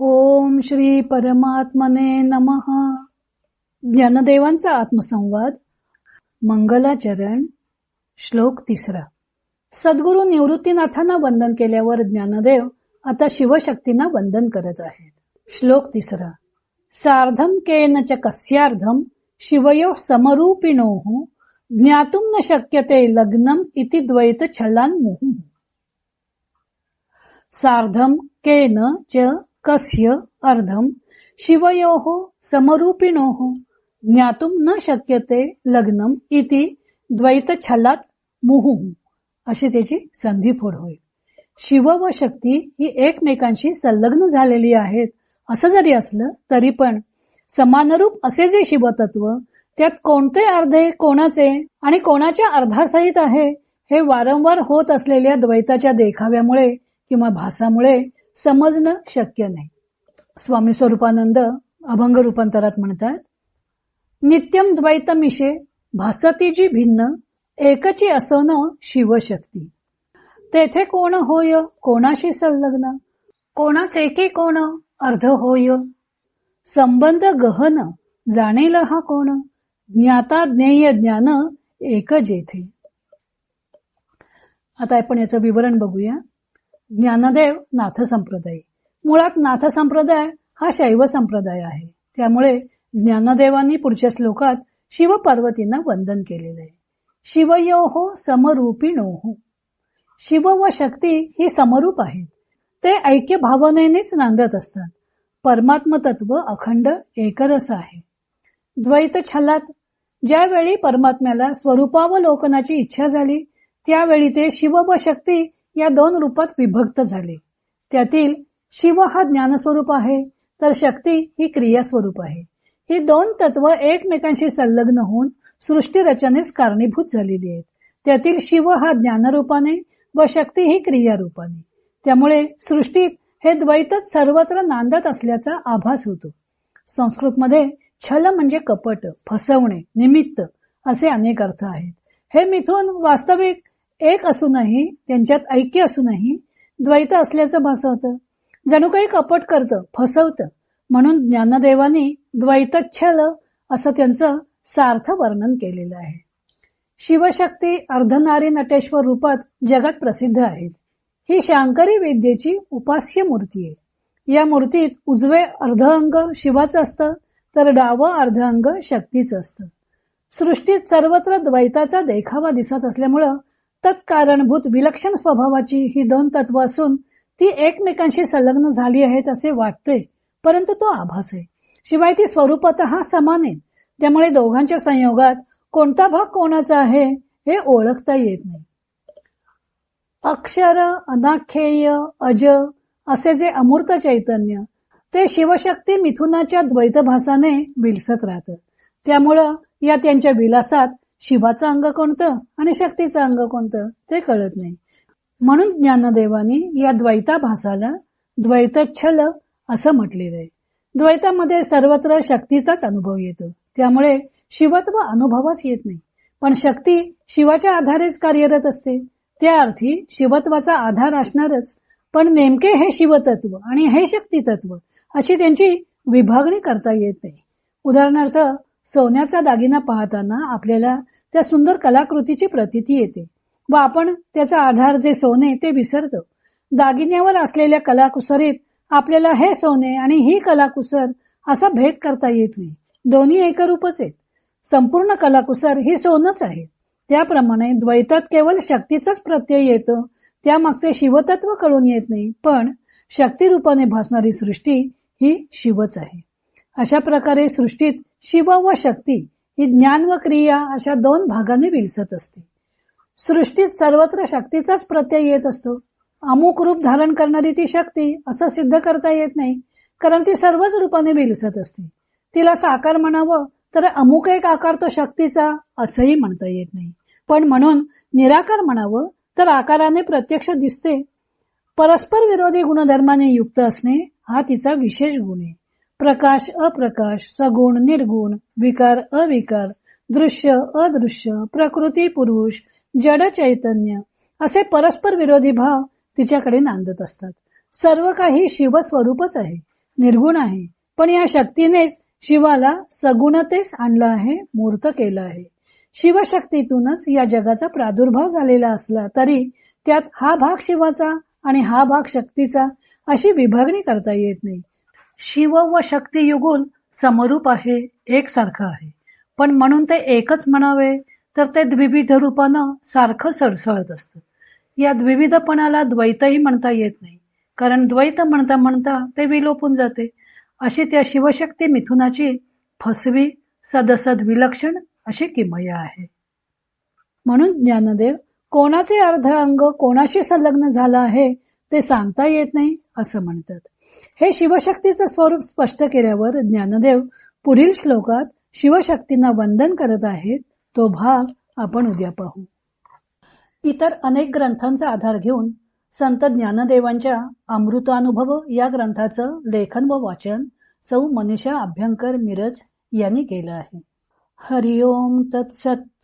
ओम श्री परमात्मने नमः. ज्ञानदेवांचा आत्मसंवाद. मंगलाचरण. श्लोक 3. सद्गुरु निवृत्तीनाथांना वंदन केल्यावर ज्ञानदेव आता शिवशक्तींना वंदन करत आहेत. श्लोक 3. सार्धम केन च कस्यार्धम शिवयो समरूपिणोः ज्ञातुम न शक्यते लग्नम इति द्वैत छलान्मुहुः. सार्धम केन च कस्य अर्धम शिवयोः समरूपिणोः ज्ञातुम न शक्यते लग्नम इति द्वैत छलात मुहुः. अशी त्याची संधिफोड होईल. शिव व शक्ती ही एकमेकांशी संलग्न झालेली आहेत असं जरी असलं तरी पण समानरूप असे जे शिवतत्व त्यात कोणते अर्धे कोणाचे आणि कोणाच्या अर्धासहित आहे हे वारंवार होत असलेल्या द्वैताच्या देखाव्यामुळे किंवा भासामुळे समजणं शक्य नाही. स्वामी स्वरूपानंद अभंग रूपांतरात म्हणतात, नित्यम द्वैतमिषे भासती जी भिन्न एकची असोन शिवशक्ती. तेथे कोण होय कोणाशी संलग्न कोणाचे की कोण अर्ध होय. संबंध गहन जाणेल हा कोण ज्ञाता ज्ञेय ज्ञान एक जेथे. आता आपण याचं विवरण बघूया. ज्ञानदेव नाथ संप्रदाय. मुळात नाथ संप्रदाय हा शैव संप्रदाय आहे. त्यामुळे ज्ञानदेवांनी पुढच्या श्लोकात शिव पार्वतींना वंदन केलेले आहे. शिवयोः समरूपिणोः. शिव व शक्ती ही समरूप आहेत. ते ऐक्य भावनेनेच नांदत असतात. परमात्म तत्व अखंड एकरस आहे. द्वैत छलात ज्यावेळी परमात्म्याला स्वरूपावलोकनाची इच्छा झाली त्यावेळी ते शिव व शक्ती या दोन रूपात विभक्त झाले. त्यातील शिव हा ज्ञानस्वरूप आहे तर शक्ती ही क्रियास्वरूप आहे. ही दोन तत्व एकमेकांशी संलग्न होऊन सृष्टी रचनेस कारणीभूत झालेली आहेत. त्यातील शिव हा ज्ञानरूपाने व शक्ती ही क्रियारूपाने. त्यामुळे सृष्टीत हे द्वैतच सर्वत्र नांदत असल्याचा आभास होतो. संस्कृतमध्ये छल म्हणजे कपट, फसवणे, निमित्त असे अनेक अर्थ आहेत. हे मिथून वास्तविक एक असूनही त्यांच्यात ऐक्य असूनही द्वैत असल्याचं भासवतं. जणू काही कपट करतं, फसवतं. म्हणून ज्ञानदेवांनी द्वैतच्छल असं त्यांचं सार्थ वर्णन केलेलं आहे. शिवशक्ती अर्धनारी नटेश्वर रूपात जगात प्रसिद्ध आहेत. ही शांकरी विद्येची उपास्य मूर्ती आहे. या मूर्तीत उजवे अर्ध अंग शिवाचं असतं तर डावं अर्ध अंग शक्तीचं असतं. सृष्टीत सर्वत्र द्वैताचा देखावा दिसत असल्यामुळं तत्कारणभूत विलक्षण स्वभावाची ही दोन तत्व असून ती एकमेकांशी संलग्न झाली आहेत असे वाटते, परंतु तो आभास आहे. शिवाय ती स्वरूपतः समान आहे. त्यामुळे दोघांच्या संयोगात कोणता भाग कोणाचा आहे हे ओळखता येत नाही. अक्षर, अनाख्येय, अज असे जे अमूर्त चैतन्य ते शिवशक्ती मिथुनाच्या द्वैतभासाने विलसत राहतं. त्यामुळं या त्यांच्या विलासात शिवाचं अंग कोणतं आणि शक्तीचं अंग कोणतं ते कळत नाही. म्हणून ज्ञानदेवानी या द्वैताभासाला द्वैतच्छल असं म्हटलेलं आहे. द्वैतामध्ये सर्वत्र शक्तीचाच अनुभव येतो. त्यामुळे शिवत्व अनुभवास येत नाही. पण शक्ती शिवाच्या आधारेच कार्यरत असते. त्या अर्थी शिवत्वाचा आधार असणारच. पण नेमके हे शिवतत्व आणि हे शक्ती तत्व अशी त्यांची विभागणी करता येत नाही. उदाहरणार्थ सोन्याचा दागिना पाहताना आपल्याला त्या सुंदर कलाकृतीची प्रतीती येते व आपण त्याचा आधार जे सोने ते विसरतो. दागिन्यावर असलेल्या कलाकुसरीत आपल्याला हे सोने आणि ही कलाकुसर असा भेद करता येत नाही. दोन्ही एकरूपच आहेत. संपूर्ण कलाकुसर ही सोनच आहे. त्याप्रमाणे द्वैतात केवळ शक्तीचाच प्रत्यय येतो. त्यामागचे शिवतत्व कळून येत नाही. पण शक्तिरूपाने भासणारी सृष्टी ही शिवच आहे. अशा प्रकारे सृष्टीत शिव व शक्ती ही ज्ञान व क्रिया अशा दोन भागाने विलसत असते. सृष्टीत सर्वत्र शक्तीचाच प्रत्यय येत असतो. अमुक रूप धारण करणारी ती शक्ती असं सिद्ध करता येत नाही, कारण ती सर्वच रूपाने विलसत असते. तिला साकार म्हणावं तर अमुक एक आकार तो शक्तीचा असंही म्हणता येत नाही. पण म्हणून निराकार म्हणावं तर आकाराने प्रत्यक्ष दिसते. परस्पर विरोधी गुणधर्माने युक्त असणे हा तिचा विशेष गुण आहे. प्रकाश अप्रकाश, सगुण निर्गुण, विकार अविकार, दृश्य अदृश्य, प्रकृती पुरुष, जड चैतन्य असे परस्पर विरोधी भाव तिच्याकडे नांदत असतात. सर्व काही शिवस्वरूपच आहे. निर्गुण आहे, पण या शक्तीनेच शिवाला सगुणतेस आणलं आहे, मूर्त केलं आहे. शिवशक्तीतूनच या जगाचा प्रादुर्भाव झालेला असला तरी त्यात हा भाग शिवाचा आणि हा भाग शक्तीचा अशी विभागणी करता येत नाही. शिव व शक्ती युगुल समरूप आहे, एकसारखं आहे, पण म्हणून ते एकच म्हणावे तर ते द्विविध रूपानं सारखं सळसळत असतं. या द्विविधपणाला द्वैतही म्हणता येत नाही, कारण द्वैत म्हणता म्हणता ते विलोपून जाते. अशी त्या शिवशक्ती मिथुनाची फसवी सदसद विलक्षण अशी किमया आहे. म्हणून ज्ञानदेव कोणाचे अर्ध अंग कोणाशी संलग्न झालं आहे ते सांगता येत नाही असं म्हणतात. हे शिवशक्तीचं स्वरूप स्पष्ट केल्यावर ज्ञानदेव पुढील श्लोकात शिवशक्तींना वंदन करत आहेत. तो भाग आपण उद्या पाहू. इतर अनेक ग्रंथांचा आधार घेऊन संत ज्ञानदेवांच्या अमृतानुभव या ग्रंथाचं लेखन व वाचन सौ मनीषा अभ्यंकर मिरज यांनी केलं आहे. हरिओम तत्सत.